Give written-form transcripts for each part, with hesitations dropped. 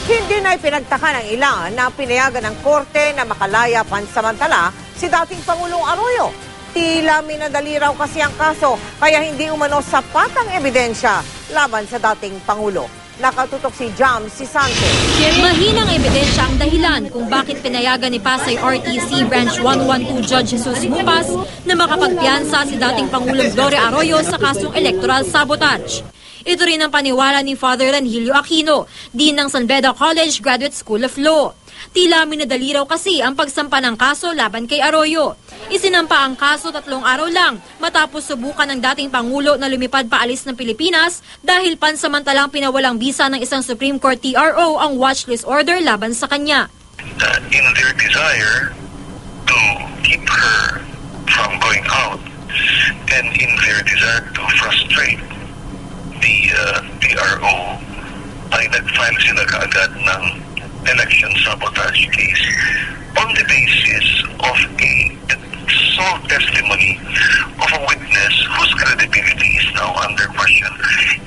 Hindi na ipinagtaka ng ilan na pinayagan ng korte na makalaya pansamantala si dating Pangulong Arroyo. Tila minadali raw kasi ang kaso kaya hindi umano sapat ang ebidensya laban sa dating Pangulo. Nakatutok si Jam Sisante. Mahinang ebidensya ang dahilan kung bakit pinayagan ni Pasay RTC Branch 112 Judge Jesus Mupas na makapagpiyansa si dating Pangulong Gloria Arroyo sa kasong electoral sabotage. Ito rin ang paniwala ni Father Ranhilio Aquino, Dean ng San Beda College Graduate School of Law. Tila minadali raw kasi ang pagsampa ng kaso laban kay Arroyo. Isinampa ang kaso 3 araw lang matapos subukan ng dating Pangulo na lumipad paalis ng Pilipinas dahil pansamantalang pinawalang bisa ng isang Supreme Court TRO ang watchlist order laban sa kanya. In their desire to keep her from going out and in their desire to frustrate the TRO ay nag-file sila kaagad ng election sabotage case on the basis of a sole testimony of a witness whose credibility is now under question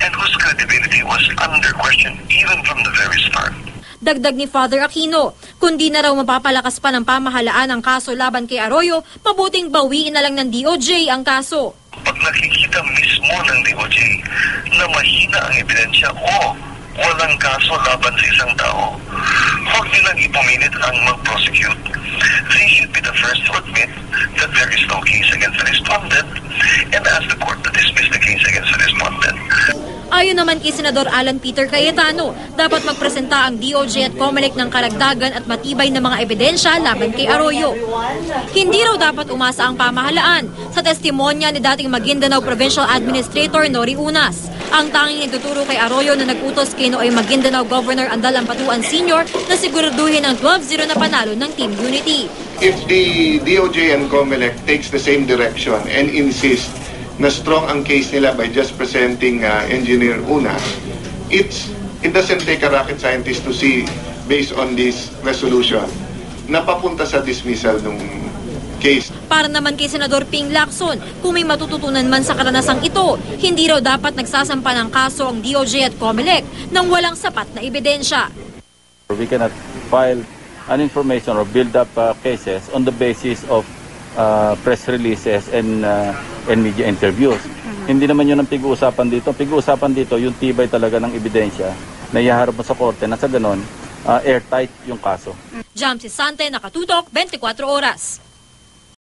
and whose credibility was under question even from the very start. Dagdag ni Father Aquino, kundi na raw mapapalakas pa ng pamahalaan ang kaso laban kay Arroyo, mabuting bawiin na lang ng DOJ ang kaso. Pag nakikita mismo ng DOJ na mahina ang ebidensya o walang kaso laban sa isang tao, huwag nilang ipumilit ang mag-prosecute. They should be the first to admit that there is no case against the respondent and ask the court to dismiss the case against the respondent. Ayon naman kay Senador Alan Peter Cayetano, dapat magpresenta ang DOJ at COMELEC ng karagdagan at matibay na mga ebidensya laban kay Arroyo. Hindi raw dapat umasa ang pamahalaan sa testimonya ni dating Maguindanao Provincial Administrator Nori Unas. Ang tanging nagtuturo kay Arroyo na nag-utos kay Nooy Maguindanao Governor Andal Ampatuan Sr. na siguraduhin ang 12-0 na panalo ng Team Unity. If the DOJ and COMELEC takes the same direction and insist na strong ang case nila by just presenting Engineer Unas, it doesn't take a rocket scientist to see, based on this resolution, na papunta sa dismissal ng case. Para naman kay Senador Ping Lacson, kung may matututunan man sa karanasang ito, hindi raw dapat nagsasampa ng kaso ang DOJ at COMELEC nang walang sapat na ebidensya. We cannot file an information or build up cases on the basis of press releases and media interviews. Hindi naman yun ang pag-uusapan dito. Pag-uusapan dito, yung tibay talaga ng ebidensya na ihaharap mo sa korte na sa ganon, airtight yung kaso. Jam Sisante, Nakatutok, 24 Oras.